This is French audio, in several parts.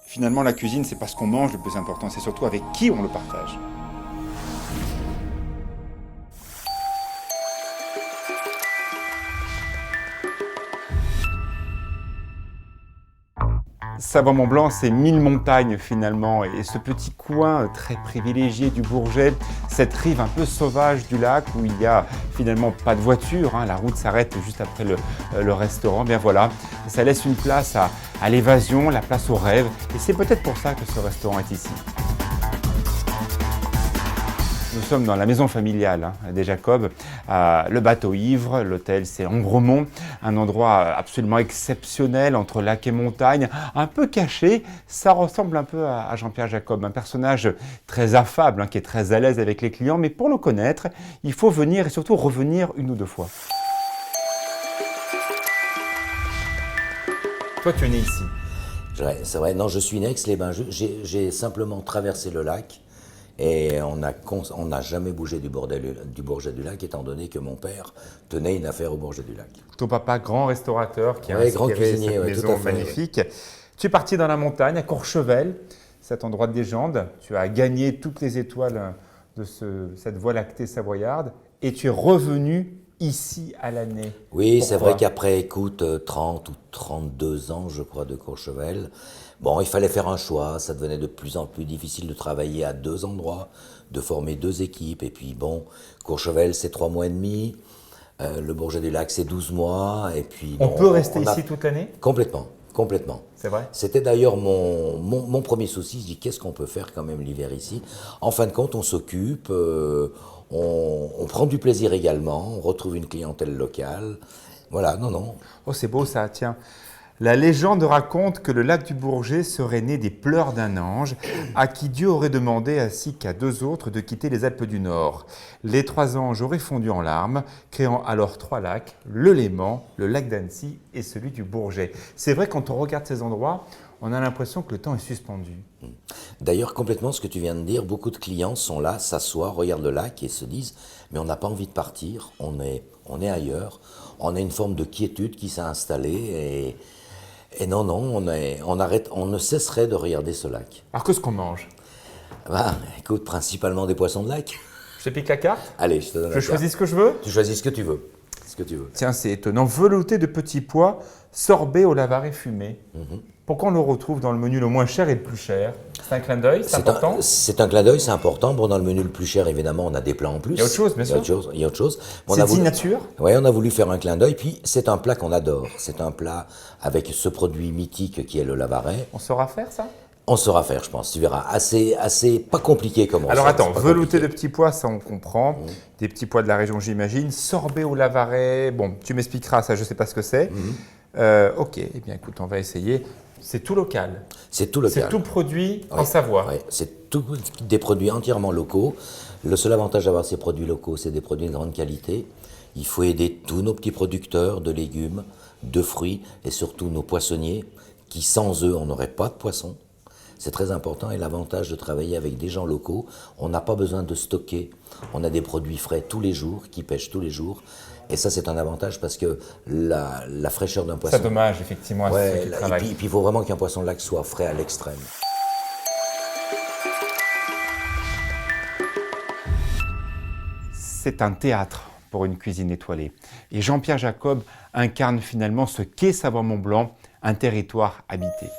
Finalement, la cuisine, c'est pas ce qu'on mange le plus important, c'est surtout avec qui on le partage. Savoie-Mont-Blanc, c'est 1000 montagnes finalement, et ce petit coin très privilégié du Bourget, cette rive un peu sauvage du lac où il n'y a finalement pas de voiture, la route s'arrête juste après le restaurant, bien voilà, ça laisse une place à l'évasion, la place au rêve, et c'est peut-être pour ça que ce restaurant est ici. Nous sommes dans la maison familiale des Jacob, le bateau ivre, l'hôtel c'est Ambremont, un endroit absolument exceptionnel entre lac et montagne, un peu caché, ça ressemble un peu à Jean-Pierre Jacob, un personnage très affable, qui est très à l'aise avec les clients, mais pour le connaître, il faut venir et surtout revenir une ou deux fois. Toi tu es né ici. C'est vrai, non, je suis né à Aix-les-Bains. J'ai simplement traversé le lac et on n'a jamais bougé du Bourget du Lac, étant donné que mon père tenait une affaire au Bourget du Lac. Ton papa, grand restaurateur qui a grand inspiré cuisinier, cette tout maison à fait, magnifique. Tu es parti dans la montagne, à Courchevel, cet endroit de légende. Tu as gagné toutes les étoiles de cette voie lactée savoyarde et tu es revenu ici à l'année. Oui, Pourquoi? c'est vrai qu'après, écoute, 30 ou 32 ans, je crois, de Courchevel, bon, il fallait faire un choix. Ça devenait de plus en plus difficile de travailler à deux endroits, de former deux équipes. Et puis, bon, Courchevel, c'est 3 mois et demi. Le Bourget du Lac, c'est 12 mois. Et puis, On bon, peut rester ici toute l'année? Complètement, complètement. C'est vrai? C'était d'ailleurs mon premier souci. Je dis, qu'est-ce qu'on peut faire quand même l'hiver ici? En fin de compte, on s'occupe, on prend du plaisir également, on retrouve une clientèle locale. Voilà, non, non. Oh, c'est beau ça, tiens. La légende raconte que le lac du Bourget serait né des pleurs d'un ange à qui Dieu aurait demandé, ainsi qu'à deux autres, de quitter les Alpes du Nord. Les trois anges auraient fondu en larmes, créant alors trois lacs, le Léman, le lac d'Annecy et celui du Bourget. C'est vrai, quand on regarde ces endroits, on a l'impression que le temps est suspendu. D'ailleurs, complètement ce que tu viens de dire, beaucoup de clients sont là, s'assoient, regardent le lac et se disent « mais on n'a pas envie de partir, on est ailleurs, on a une forme de quiétude qui s'est installée et non, non, on ne cesserait de regarder ce lac. » Alors qu'est-ce qu'on mange? Bah, écoute, principalement des poissons de lac. Je te pique la carte? Allez, je te donne la Je carte. choisis ce que je veux? Tu choisis ce que tu veux. Ce que tu veux. Tiens, c'est étonnant. Velouté de petits pois, sorbet au lavaret fumé. Pourquoi on le retrouve dans le menu le moins cher et le plus cher? C'est un clin d'œil, c'est important? C'est un clin d'œil, c'est important. Bon, dans le menu le plus cher, évidemment, on a des plats en plus. Il y a autre chose, bien sûr. Il y a autre chose. C'est dit nature? Oui, on a voulu faire un clin d'œil. Puis, c'est un plat qu'on adore. C'est un plat avec ce produit mythique qui est le lavaret. On saura faire ça? On saura faire, je pense. Tu verras. Assez pas compliqué comme recette. Alors attends, velouté compliqué. de petits pois, ça on comprend. Des petits pois de la région, j'imagine. Sorbet au lavaret, bon, tu m'expliqueras ça, je ne sais pas ce que c'est. Ok, eh bien écoute, on va essayer. C'est tout local. C'est tout local. C'est tout produit en Ouais, Savoie. ouais, c'est tout des produits entièrement locaux. Le seul avantage d'avoir ces produits locaux, c'est des produits de grande qualité. Il faut aider tous nos petits producteurs de légumes, de fruits et surtout nos poissonniers qui, sans eux, on n'aurait pas de poissons. C'est très important et l'avantage de travailler avec des gens locaux, on n'a pas besoin de stocker. On a des produits frais tous les jours, qui pêchent tous les jours. Et ça, c'est un avantage parce que la fraîcheur d'un poisson... C'est dommage, effectivement, à ceux qui travaillent. Et puis, il faut vraiment qu'un poisson de lac soit frais à l'extrême. C'est un théâtre pour une cuisine étoilée. Et Jean-Pierre Jacob incarne finalement ce qu'est Savoie-Mont-Blanc, un territoire habité.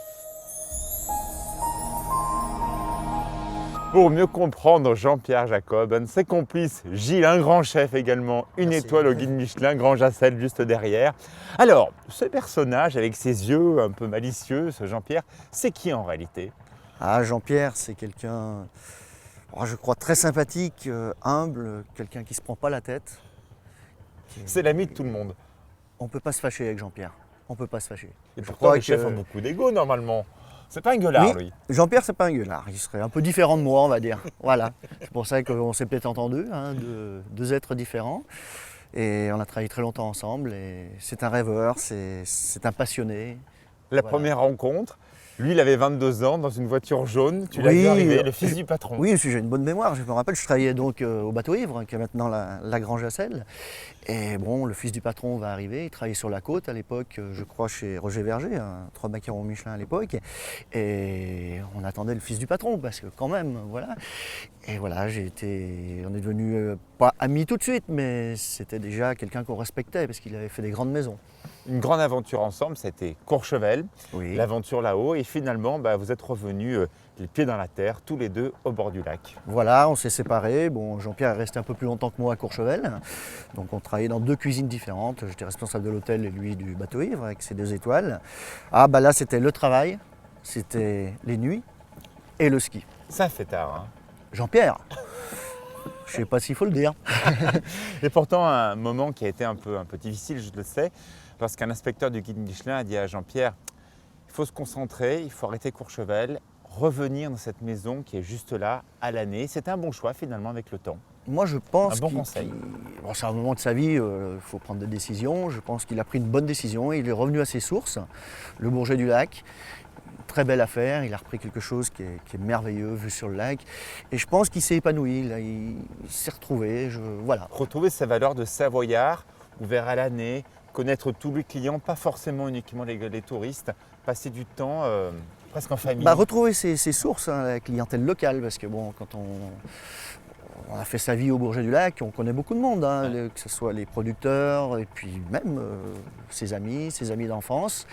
Pour mieux comprendre Jean-Pierre Jacob, un de ses complices, Gilles, un grand chef également, une étoile au guide Michelin, Grand Jacel juste derrière. Alors, ce personnage avec ses yeux un peu malicieux, ce Jean-Pierre, c'est qui en réalité? Ah, Jean-Pierre, c'est quelqu'un, je crois, très sympathique, humble, quelqu'un qui ne se prend pas la tête. C'est l'ami de tout le monde. On ne peut pas se fâcher avec Jean-Pierre. On ne peut pas se fâcher. Et pourquoi les chefs ont beaucoup d'ego normalement? C'est pas un gueulard, lui. Jean-Pierre, c'est pas un gueulard. Il serait un peu différent de moi, on va dire. Voilà. C'est pour ça qu'on s'est peut-être entendu, deux êtres différents. Et on a travaillé très longtemps ensemble. Et c'est un rêveur, c'est un passionné. La première rencontre, Lui, il avait 22 ans dans une voiture jaune. Tu l'as Oui, vu arriver, le fils du patron. Oui, j'ai une bonne mémoire. Je me rappelle, je travaillais donc au bateau ivre, qui est maintenant la Grange à Sel. Et bon, le fils du patron va arriver. Il travaillait sur la côte à l'époque, je crois, chez Roger Verger, 3 macarons Michelin à l'époque. Et on attendait le fils du patron, parce que quand même, voilà. Et voilà, on est devenus pas amis tout de suite, mais c'était déjà quelqu'un qu'on respectait, parce qu'il avait fait des grandes maisons. Une grande aventure ensemble, c'était Courchevel, Oui. l'aventure là-haut. Et finalement, vous êtes revenus les pieds dans la terre, tous les deux au bord du lac. Voilà, on s'est séparés. Bon, Jean-Pierre est resté un peu plus longtemps que moi à Courchevel. Donc on travaillait dans 2 cuisines différentes. J'étais responsable de l'hôtel et lui du bateau ivre avec ses 2 étoiles. Ah bah là c'était le travail, c'était les nuits et le ski. Ça fait tard, hein. Jean-Pierre, je sais pas s'il faut le dire. Et pourtant, un moment qui a été un peu difficile, je le sais, lorsqu'un inspecteur du guide Michelin a dit à Jean-Pierre, il faut se concentrer, il faut arrêter Courchevel, revenir dans cette maison qui est juste là à l'année. C'était un bon choix finalement avec le temps. Moi je pense Un bon conseil. bon, c'est un moment de sa vie, il faut prendre des décisions. Je pense qu'il a pris une bonne décision et il est revenu à ses sources, le Bourget du Lac. Très belle affaire, il a repris quelque chose qui est merveilleux, vu sur le lac. Et je pense qu'il s'est épanoui, là, il s'est retrouvé, voilà. Retrouver sa valeur de savoyard, ouvert à l'année, connaître tous les clients, pas forcément uniquement les touristes, passer du temps presque en famille. Retrouver ses sources, hein, la clientèle locale, parce que bon, quand on a fait sa vie au Bourget du Lac, on connaît beaucoup de monde, hein, Ouais. que ce soit les producteurs et puis même ses amis d'enfance.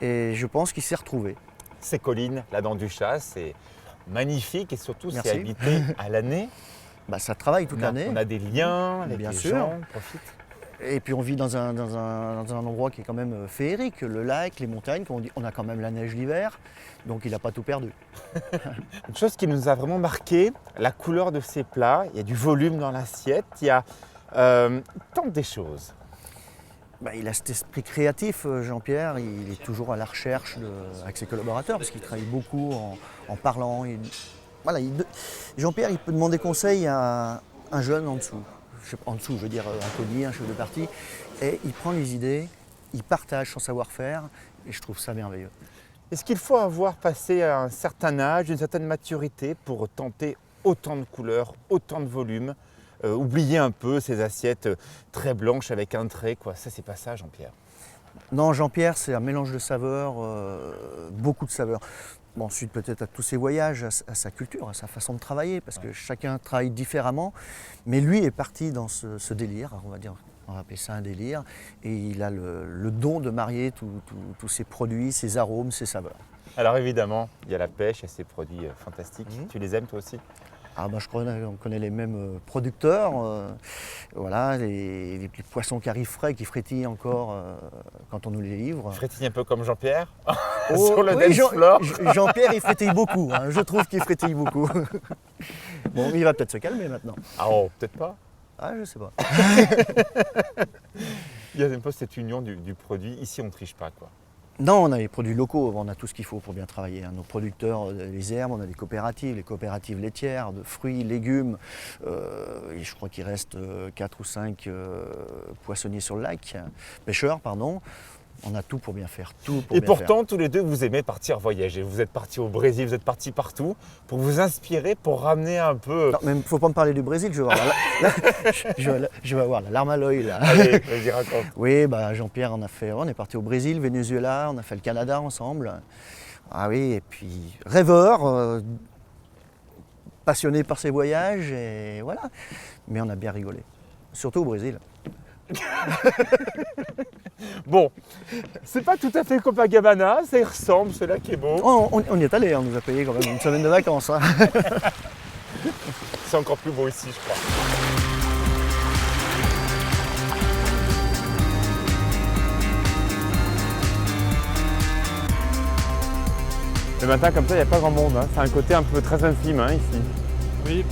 Et je pense qu'il s'est retrouvé. Ces collines, la Dent du Chat, c'est magnifique et surtout c'est Merci. habité à l'année. Ça travaille toute l'année. On a des liens avec Bien les sûr. gens, on profite. Et puis on vit dans un endroit qui est quand même féerique, le lac, les montagnes, on a quand même la neige l'hiver, donc il n'a pas tout perdu. Une chose qui nous a vraiment marqué, la couleur de ces plats, il y a du volume dans l'assiette, il y a tant des choses. Il a cet esprit créatif, Jean-Pierre, il est toujours à la recherche avec ses collaborateurs, parce qu'il travaille beaucoup en parlant. Jean-Pierre, il peut demander conseil à un jeune en dessous. Je veux dire un commis, un chef de parti, et il prend les idées, il partage son savoir-faire, et je trouve ça merveilleux. Est-ce qu'il faut avoir passé un certain âge, une certaine maturité pour tenter autant de couleurs, autant de volume, oublier un peu ces assiettes très blanches avec un trait, quoi. Ça, c'est pas ça, Jean-Pierre. Non, Jean-Pierre, c'est un mélange de saveurs, beaucoup de saveurs. Bon, ensuite, peut-être à tous ses voyages, à sa culture, à sa façon de travailler, parce que chacun travaille différemment. Mais lui est parti dans ce délire, on va appeler ça un délire, et il a le don de marier tous ses produits, ses arômes, ses saveurs. Alors évidemment, il y a la pêche et ces produits fantastiques. Mhm. Tu les aimes toi aussi? Je crois qu'on connaît les mêmes producteurs. Voilà, les poissons qui arrivent frais, qui frétillent encore quand on nous les livre. Frétille un peu comme Jean-Pierre Oh, sur le oui, dance floor. Jean-Pierre, il frétille beaucoup. Hein. Je trouve qu'il frétille beaucoup. Bon, il va peut-être se calmer maintenant. Ah oh, peut-être pas. Ah, je sais pas. Il y a un peu cette union du produit. Ici, on ne triche pas, quoi. Non, on a les produits locaux, on a tout ce qu'il faut pour bien travailler. Hein. Nos producteurs, les herbes, on a des coopératives, les coopératives laitières, de fruits, légumes. Et je crois qu'il reste 4 ou 5 poissonniers sur le lac, pêcheurs, pardon. On a tout pour bien faire, tout pour Et bien pourtant, tous les deux, vous aimez partir voyager. Vous êtes partis au Brésil, vous êtes partis partout pour vous inspirer, pour ramener un peu... faire. Non, mais il ne faut pas me parler du Brésil, je vais avoir la larme à l'œil là. Allez, vas-y, raconte. Oui, Jean-Pierre, on est parti au Brésil, Venezuela, on a fait le Canada ensemble. Ah oui, et puis rêveur, passionné par ses voyages, et voilà. Mais on a bien rigolé, surtout au Brésil. Bon, c'est pas tout à fait Copacabana, ça y ressemble, c'est là qui est beau. On y est allé, on nous a payé quand même une semaine de vacances. Hein. C'est encore plus beau ici, je crois. Le matin, comme ça, il n'y a pas grand monde. Hein. C'est un côté un peu très intime ici. Oui,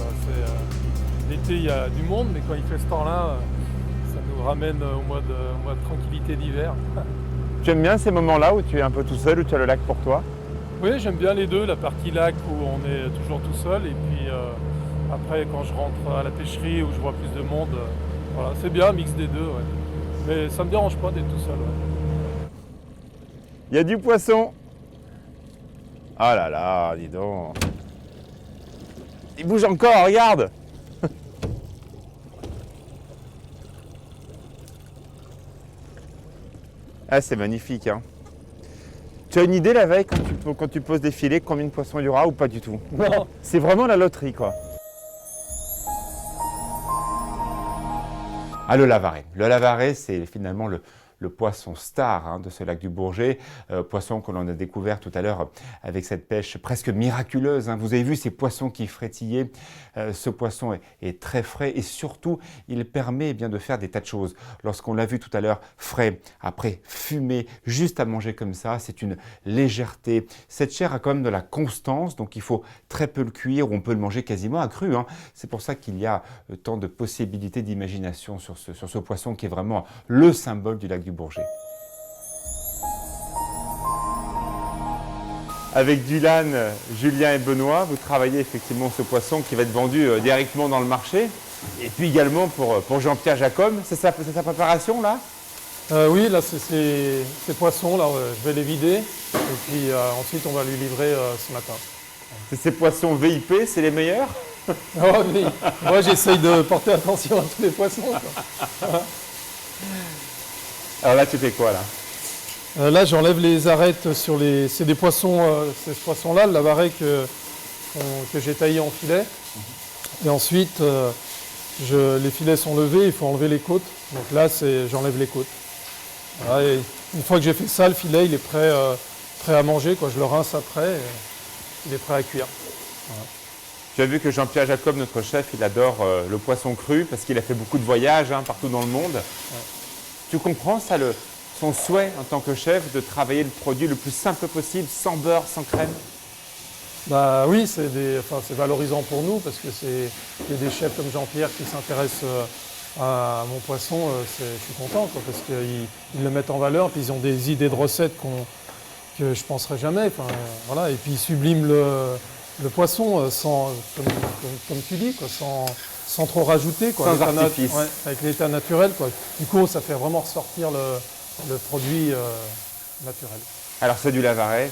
l'été il y a du monde, mais quand il fait ce temps-là, ça nous ramène au mois de tranquillité d'hiver. Tu aimes bien ces moments-là où tu es un peu tout seul, où tu as le lac pour toi? Oui, j'aime bien les deux, la partie lac où on est toujours tout seul, et puis après quand je rentre à la pêcherie où je vois plus de monde, voilà, c'est bien un mix des deux. Ouais. Mais ça me dérange pas d'être tout seul. Ouais. Il y a du poisson. Ah là là, dis donc. Il bouge encore, regarde. Ah, c'est magnifique, hein. Tu as une idée la veille quand tu poses des filets, combien de poissons il y aura ou pas du tout? Non. C'est vraiment la loterie, quoi. Ah, le lavaret. Le lavaret, c'est finalement le poisson star hein, de ce lac du Bourget, poisson que l'on a découvert tout à l'heure avec cette pêche presque miraculeuse. Hein. Vous avez vu ces poissons qui frétillaient. Ce poisson est très frais et surtout, il permet eh bien, de faire des tas de choses. Lorsqu'on l'a vu tout à l'heure, frais, après fumé, juste à manger comme ça, c'est une légèreté. Cette chair a quand même de la constance, donc il faut très peu le cuire, on peut le manger quasiment à cru. Hein. C'est pour ça qu'il y a tant de possibilités d'imagination sur ce poisson qui est vraiment le symbole du lac du Bourget. Avec Dylan, Julien et Benoît, vous travaillez effectivement ce poisson qui va être vendu directement dans le marché. Et puis également pour Jean-Pierre Jacob, c'est sa préparation là? Oui, là, ces poissons, là, je vais les vider. Et puis ensuite, on va lui livrer ce matin. C'est ces poissons VIP, c'est les meilleurs? Oh, mais moi, j'essaye de porter attention à tous les poissons, quoi. Alors là, tu fais quoi là? Là, j'enlève les arêtes sur les... C'est des poissons, c'est ce poisson-là, le lavaret que j'ai taillé en filet. Et ensuite, les filets sont levés, il faut enlever les côtes. Donc là, j'enlève les côtes. Voilà, et une fois que j'ai fait ça, le filet, il est prêt à manger, quoi. Je le rince après, et il est prêt à cuire. Voilà. Tu as vu que Jean-Pierre Jacob, notre chef, il adore le poisson cru parce qu'il a fait beaucoup de voyages hein, partout dans le monde. Ouais. Tu comprends ça, son souhait en tant que chef de travailler le produit le plus simple possible, sans beurre, sans crème? Bah oui, c'est valorisant pour nous parce que il y a des chefs comme Jean-Pierre qui s'intéressent à mon poisson. Je suis content quoi, parce qu'ils le mettent en valeur, puis ils ont des idées de recettes que je ne penserais jamais. Voilà. Et puis ils subliment le poisson comme tu dis, quoi, sans trop rajouter. Quoi, sans artifice. Ouais, avec l'état naturel. Quoi. Du coup, ça fait vraiment ressortir le produit naturel. Alors c'est du lavaret,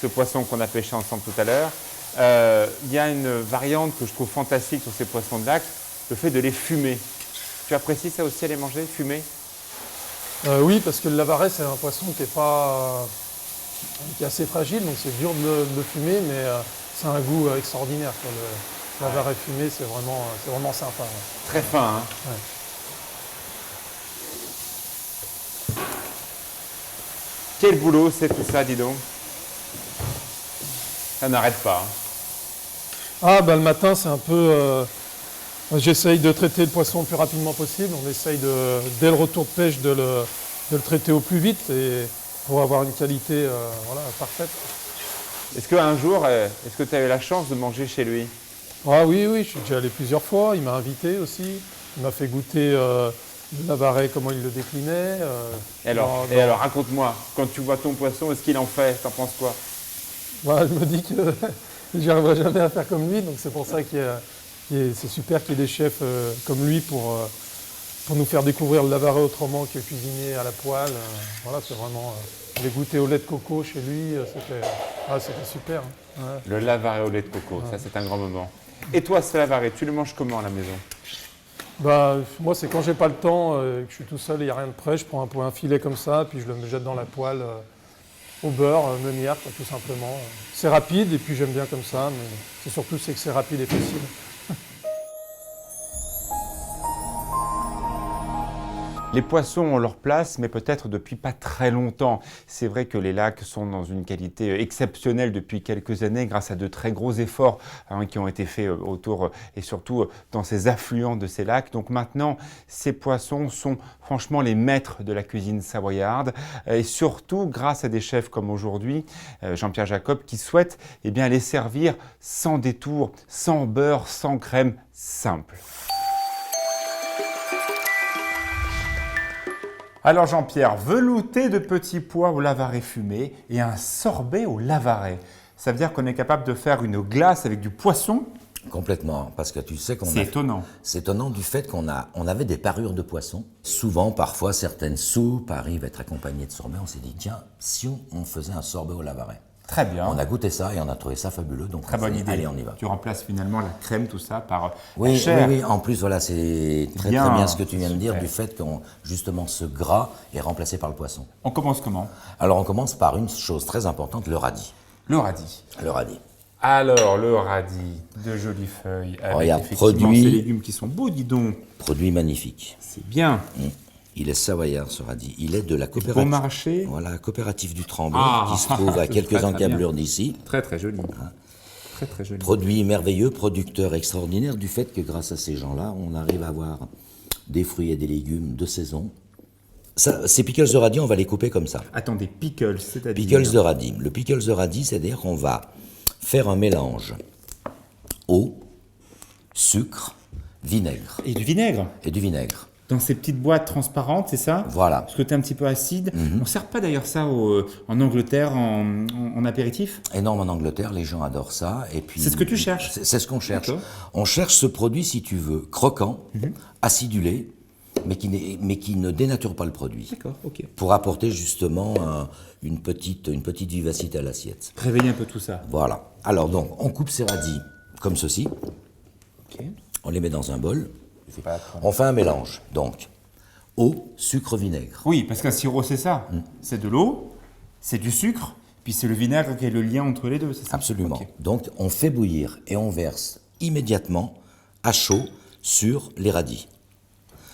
ce poisson qu'on a pêché ensemble tout à l'heure. Il y a une variante que je trouve fantastique sur ces poissons de lac, le fait de les fumer. Tu apprécies ça aussi à les manger, fumer? Oui, parce que le lavaret, c'est un poisson qui est assez fragile, donc c'est dur de le fumer, mais c'est un goût extraordinaire. Quoi. Le lavaret fumé, c'est vraiment sympa. Ouais. Très fin, hein? Ouais. Quel boulot c'est tout ça, dis donc? Ça n'arrête pas. Hein. Ah, bah, le matin, c'est un peu... j'essaye de traiter le poisson le plus rapidement possible. On essaye, dès le retour de pêche, de le traiter au plus vite et pour avoir une qualité parfaite. Est-ce qu'un jour, est-ce que tu as eu la chance de manger chez lui? Ah oui, je suis déjà allé plusieurs fois. Il m'a invité aussi. Il m'a fait goûter le lavaret, comment il le déclinait. Et alors, raconte-moi, quand tu vois ton poisson, est-ce qu'il en fait? T'en penses quoi? Bah, je me dis que j'y arriverai jamais à faire comme lui. Donc c'est pour ça c'est super qu'il y ait des chefs comme lui pour nous faire découvrir le lavaret autrement que cuisiner à la poêle. Voilà, c'est vraiment... j'ai goûté au lait de coco chez lui, c'était super. Hein. Ouais. Le lavaret au lait de coco, ouais. Ça c'est un grand moment. Et toi, ce lavaret, tu le manges comment à la maison? Bah, moi, c'est quand j'ai pas le temps, que je suis tout seul et il n'y a rien de prêt, je prends un filet comme ça, puis je le jette dans la poêle au beurre, meunière, tout simplement. C'est rapide et puis j'aime bien comme ça, mais c'est surtout que c'est rapide et facile. Les poissons ont leur place, mais peut-être depuis pas très longtemps. C'est vrai que les lacs sont dans une qualité exceptionnelle depuis quelques années grâce à de très gros efforts qui ont été faits autour et surtout dans ces affluents de ces lacs. Donc maintenant, ces poissons sont franchement les maîtres de la cuisine savoyarde et surtout grâce à des chefs comme aujourd'hui, Jean-Pierre Jacob, qui souhaitent les servir sans détour, sans beurre, sans crème, simple. Alors Jean-Pierre, velouté de petits pois au lavaret fumé et un sorbet au lavaret. Ça veut dire qu'on est capable de faire une glace avec du poisson? Complètement, parce que tu sais qu'on C'est étonnant. C'est étonnant du fait qu'on avait des parures de poisson. Souvent, parfois, certaines soupes arrivent à être accompagnées de sorbet. On s'est dit, tiens, si on faisait un sorbet au lavaret. Très bien. On a goûté ça et on a trouvé ça fabuleux. Donc Très bonne idée. Allez, on y va. Tu remplaces finalement la crème, tout ça, par la Oui, chair. oui, oui. En plus, voilà, c'est très Bien, très bien ce que tu viens de dire super. du fait que justement ce gras est remplacé par le poisson. On commence comment? Alors on commence par une chose très importante, le radis. Le radis. Le radis. Alors, le radis, de jolies feuilles, avec Regarde, effectivement produit- ces légumes qui sont beaux, dis donc. Produit magnifique. C'est bien. Il est savoyard ce radis. Il est de la Bon coopérative. marché. Voilà, coopérative du Tremblay, Ah, qui se trouve à c'est quelques très, très encablures d'ici. Très, très joli. Très, très joli. Produit merveilleux, producteur extraordinaire du fait que grâce à ces gens-là, on arrive à avoir des fruits et des légumes de saison. Ça, ces pickles de radis, on va les couper comme ça. Attendez, pickles, c'est-à-dire... Pickles de radis. Le pickles de radis, c'est-à-dire qu'on va faire un mélange eau, sucre, vinaigre Et du vinaigre. et du vinaigre. Dans ces petites boîtes transparentes, c'est ça? Voilà. Ce côté un petit peu acide. On ne sert pas d'ailleurs ça en Angleterre en apéritif? Énorme en Angleterre, les gens adorent ça. Et puis C'est ce que tu cherches? C'est ce qu'on cherche. D'accord. On cherche ce produit, si tu veux, croquant, acidulé, mais qui ne dénature pas le produit. D'accord, ok. Pour apporter justement une petite vivacité à l'assiette. Réveillez un peu tout ça. Voilà. Alors donc, on coupe ces radis comme ceci, Ok. on les met dans un bol, C'est pas trop- on fait un mélange. Donc, eau, sucre, vinaigre. Oui, parce qu'un sirop, c'est ça. C'est de l'eau, c'est du sucre, puis c'est le vinaigre qui est le lien entre les deux, c'est ça? Absolument. Ok. Donc, on fait bouillir et on verse immédiatement à chaud sur les radis.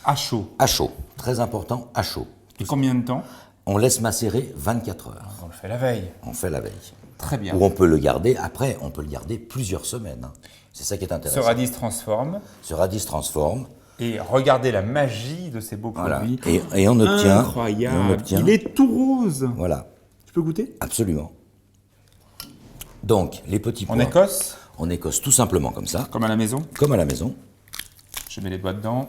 À chaud. À chaud, très important, à chaud. Et combien de temps? On laisse macérer 24 heures. On le fait la veille. On fait la veille. Très bien. Ou on peut le garder, après, on peut le garder plusieurs semaines. Hein. C'est ça qui est Ce intéressant. radis se transforme. Ce radis se transforme. Et regardez la magie de ces beaux Voilà. produits. Et on obtient. Incroyable. et on obtient- Il est tout rose. Voilà, Tu peux goûter? absolument. Donc, les petits pois. En Écosse, On écosse tout simplement comme ça, comme à la maison. comme à la maison. Je mets les doigts dedans.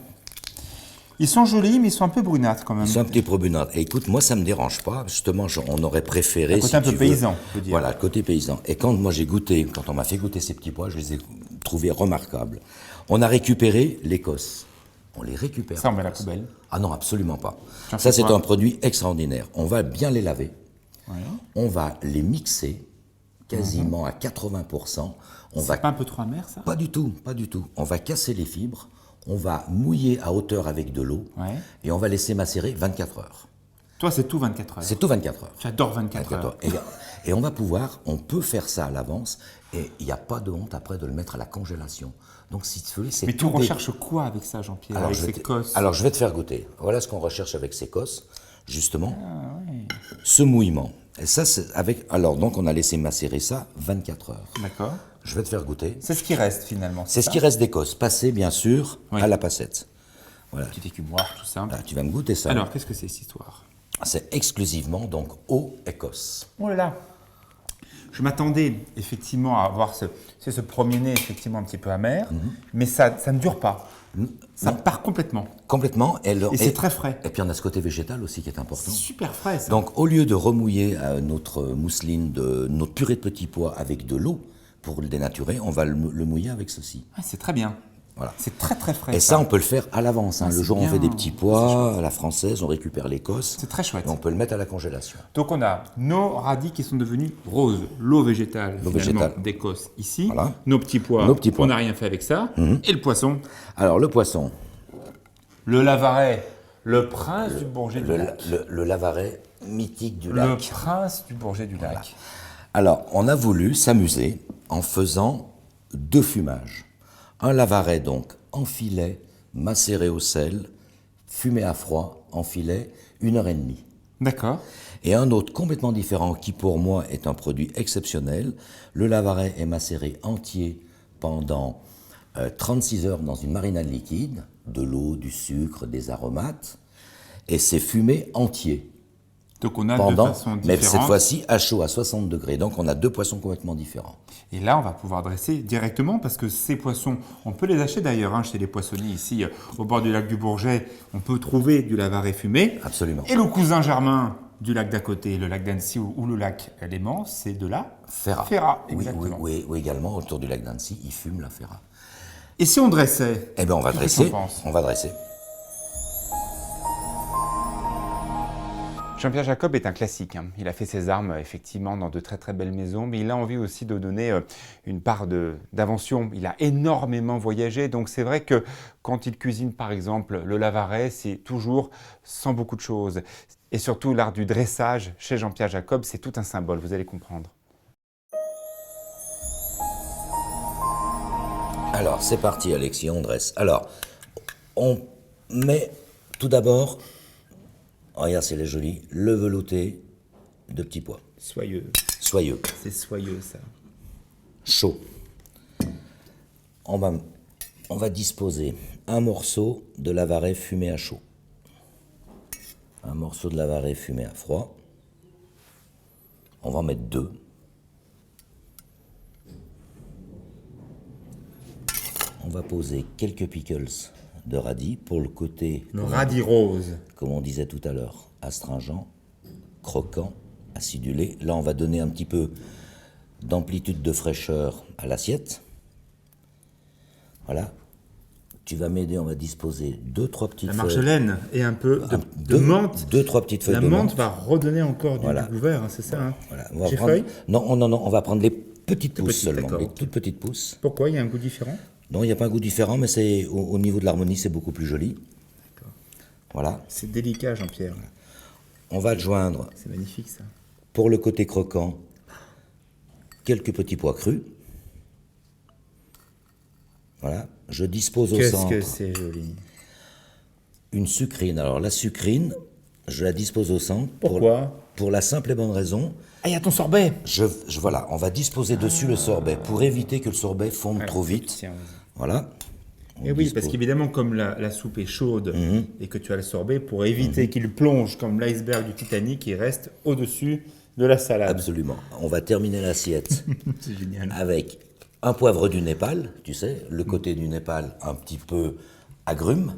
Ils sont jolis, mais ils sont un peu brunâtres quand même. Ils sont un petit peu brunâtres. Et écoute, moi, ça me dérange pas. Justement, on aurait préféré. Un côté si un peu tu veux- paysan, on peut dire. Voilà, côté paysan. Et quand moi j'ai goûté, quand on m'a fait goûter ces petits pois, je les ai trouvés remarquables. On a récupéré l'Écosse. On les récupère. Ça, on met à la poubelle. Ah non, absolument pas. J'en Ça, fais c'est quoi? un produit extraordinaire. On va bien les laver. Ouais. On va les mixer quasiment à 80%. On va C'est pas un peu trop amer, ça? Pas du tout, pas du tout. On va casser les fibres, on va mouiller à hauteur avec de l'eau Ouais. et on va laisser macérer 24 heures. Toi, c'est tout 24 heures. C'est tout 24 heures. J'adore 24 heures. 24 heures. Et on peut faire ça à l'avance et il n'y a pas de honte après de le mettre à la congélation. Donc si tu veux, c'est Mais tu tout des- recherches quoi avec ça, Jean-Pierre? Avec je ces vais te- cosses? alors je vais te faire goûter. Voilà ce qu'on recherche avec ces cosses, justement. Ah, Ce mouillement. Et ça, c'est avec. Alors donc on a laissé macérer ça 24 heures. D'accord. Je vais te faire goûter. C'est ce qui reste finalement. C'est ce ça qui reste d'Écosse, passé bien sûr Oui. à la passette. Voilà. Petit écumoire, tout ça. Ah, tu vas me goûter ça. Alors, qu'est-ce que c'est cette histoire? C'est exclusivement donc eau Écosse. Oh là là! Je m'attendais effectivement à avoir ce premier nez effectivement un petit peu amer, mais ça ne dure pas. Ça part complètement. Complètement. Et c'est très frais. Et puis on a ce côté végétal aussi qui est important. C'est super frais, ça. Donc au lieu de remouiller notre mousseline, notre purée de petits pois avec de l'eau pour le dénaturer, on va le mouiller avec ceci. Ah, c'est très bien. Voilà. C'est très très frais. Et ça, on peut le faire à l'avance. Hein. Ah, Le c'est jour où on bien. fait des petits pois à la française, on récupère l'Écosse. C'est très chouette. Et on peut le mettre à la congélation. Donc on a nos radis qui sont devenus roses, l'eau végétale, L'eau finalement, végétale. d'Écosse ici, Voilà. nos petits pois, Nos petits pois. on n'a rien fait avec ça, et le poisson, Alors le poisson, le lavaret, le prince du Bourget du lac. le lavaret mythique du Le lac. prince du Bourget du lac. Alors, on a voulu s'amuser en faisant deux fumages. Un lavaret, donc, en filet, macéré au sel, fumé à froid, en filet, 1h30. D'accord. Et un autre complètement différent, qui pour moi est un produit exceptionnel. Le lavaret est macéré entier pendant 36 heures dans une marinade liquide, de l'eau, du sucre, des aromates, et c'est fumé entier. Donc on a deux Pendant, façons mais différentes. cette fois-ci à chaud, à 60 degrés. Donc on a deux poissons complètement différents. Et là, on va pouvoir dresser directement parce que ces poissons, on peut les acheter d'ailleurs chez les poissonniers ici au bord du lac du Bourget. On peut trouver du lavaret fumé. Absolument. Et le cousin germain du lac d'à côté, le lac d'Annecy ou le lac Léman, c'est de la Ferra. Ferra, Oui, exactement. oui, également, autour du lac d'Annecy, ils fument la Ferra. Et si on dressait? Eh bien, on va Qu'est-ce que dresser. t'en penses On va dresser. Jean-Pierre Jacob est un classique, hein. Il a fait ses armes effectivement dans de très très belles maisons, mais il a envie aussi de donner une part d'invention. Il a énormément voyagé, donc c'est vrai que quand il cuisine par exemple le Lavaret, c'est toujours sans beaucoup de choses. Et surtout l'art du dressage chez Jean-Pierre Jacob, c'est tout un symbole, vous allez comprendre. Alors, c'est parti, Alexis, on dresse. Alors, on met tout d'abord, regarde, c'est joli, le velouté de petits pois. Soyeux, Soyeux, c'est soyeux ça. chaud. On va disposer un morceau de Lavaret fumé à chaud. Un morceau de Lavaret fumé à froid. On va en mettre 2. On va poser quelques pickles de radis pour le côté, Le radis rose. comme on disait tout à l'heure, astringent, croquant, acidulé. Là, on va donner un petit peu d'amplitude de fraîcheur à l'assiette. Voilà. Tu vas m'aider, on va disposer 2-3 petites La feuilles. marjolaine et un peu de Deux- menthe. 2-3 petites feuilles La de menthe menthe. va redonner encore du Voilà. goût vert, hein, c'est ça hein. Voilà. On va J'ai prendre- feuilles. Non, on va prendre les petites pousses petites, seulement, d'accord, les ok. toutes petites pousses. Pourquoi? Il y a un goût différent? Non, il n'y a pas un goût différent, mais c'est au niveau de l'harmonie, c'est beaucoup plus joli. Voilà. C'est délicat, Jean-Pierre. On va adjoindre, C'est magnifique ça. pour le côté croquant, quelques petits pois crus. Voilà. Je dispose au Qu'est-ce centre que c'est joli. une sucrine. Alors la sucrine, je la dispose au centre. Pourquoi? Pour la simple et bonne raison, Ah, il y a ton sorbet. voilà, on va disposer dessus le sorbet pour éviter que le sorbet fonde trop vite. Tiens, vas-y. Voilà. On Et oui, dispose- parce qu'évidemment, comme la soupe est chaude et que tu as le sorbet, pour éviter qu'il plonge comme l'iceberg du Titanic, il reste au-dessus de la salade. Absolument. On va terminer l'assiette C'est génial. avec un poivre du Népal, tu sais, le côté du Népal un petit peu agrume.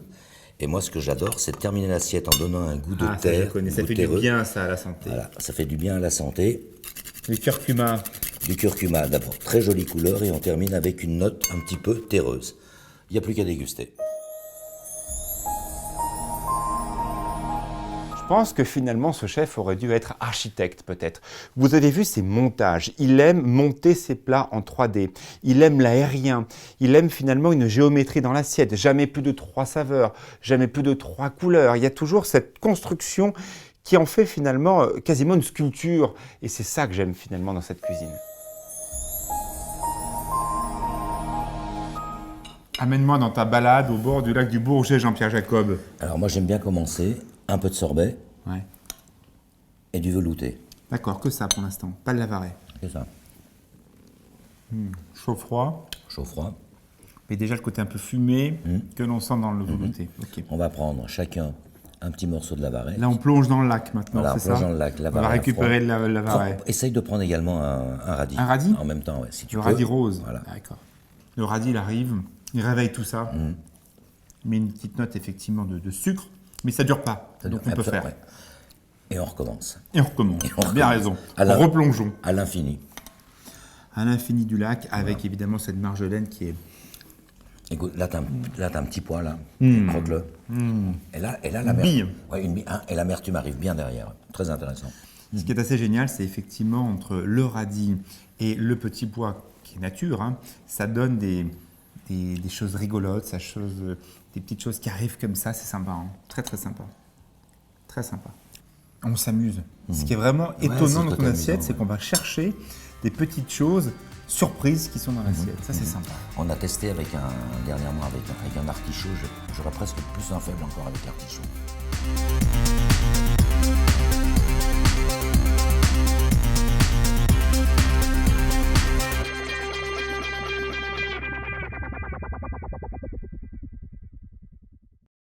Et moi, ce que j'adore, c'est de terminer l'assiette en donnant un goût de Ah, ça, je terre, connais. un Ça goût fait du terreux. bien, ça, à la santé. Voilà, ça fait du bien à la santé. Le curcuma. Du curcuma, d'abord, très jolie couleur, et on termine avec une note un petit peu terreuse. Il n'y a plus qu'à déguster. Je pense que finalement, ce chef aurait dû être architecte, peut-être. Vous avez vu ses montages. Il aime monter ses plats en 3D. Il aime l'aérien. Il aime finalement une géométrie dans l'assiette. Jamais plus de 3 saveurs. Jamais plus de 3 couleurs. Il y a toujours cette construction qui en fait finalement quasiment une sculpture. Et c'est ça que j'aime finalement dans cette cuisine. Amène-moi dans ta balade au bord du lac du Bourget, Jean-Pierre Jacob. Alors moi, j'aime bien commencer un peu de sorbet Ouais. et du velouté. D'accord, que ça pour l'instant. Pas de Lavaret. C'est ça. Chaud-froid. Chaud-froid. Mais déjà le côté un peu fumé que l'on sent dans le velouté. Ok. On va prendre chacun un petit morceau de Lavaret. Là, on plonge dans le lac maintenant, Voilà, on c'est ça? plonge dans le lac, On Lavaret va à récupérer froid. le Lavaret. Essaye de prendre également un radis. Un radis? En même temps, ouais, si tu Le peux. radis rose. Voilà. D'accord. Le radis, il arrive, il réveille tout ça. Il met une petite note effectivement de sucre, mais ça dure pas. Ça Donc dure- on peut absolument, faire. ouais. Et on recommence. Et on recommence. Et on Bien recommence. raison. À la- Replongeons À l'infini. à l'infini du lac avec évidemment cette marjolaine qui est... Écoute, là, t'as un petit pois, là. Croque-le. Et là, bille. Ouais, une bille. Hein, et l'amertume arrive bien derrière. Très intéressant. Ce qui est assez génial, c'est effectivement entre le radis et le petit pois qui est nature, hein, ça donne des choses rigolotes, des petites choses qui arrivent comme ça, c'est sympa, hein. Très très sympa. Très sympa. On s'amuse. Ce qui est vraiment c'est étonnant dans ton totalement assiette, amusant, c'est qu'on va chercher des petites choses surprises qui sont dans l'assiette. Ça, c'est sympa. On a testé dernièrement avec un artichaut. J'aurais presque plus un faible encore avec l'artichaut.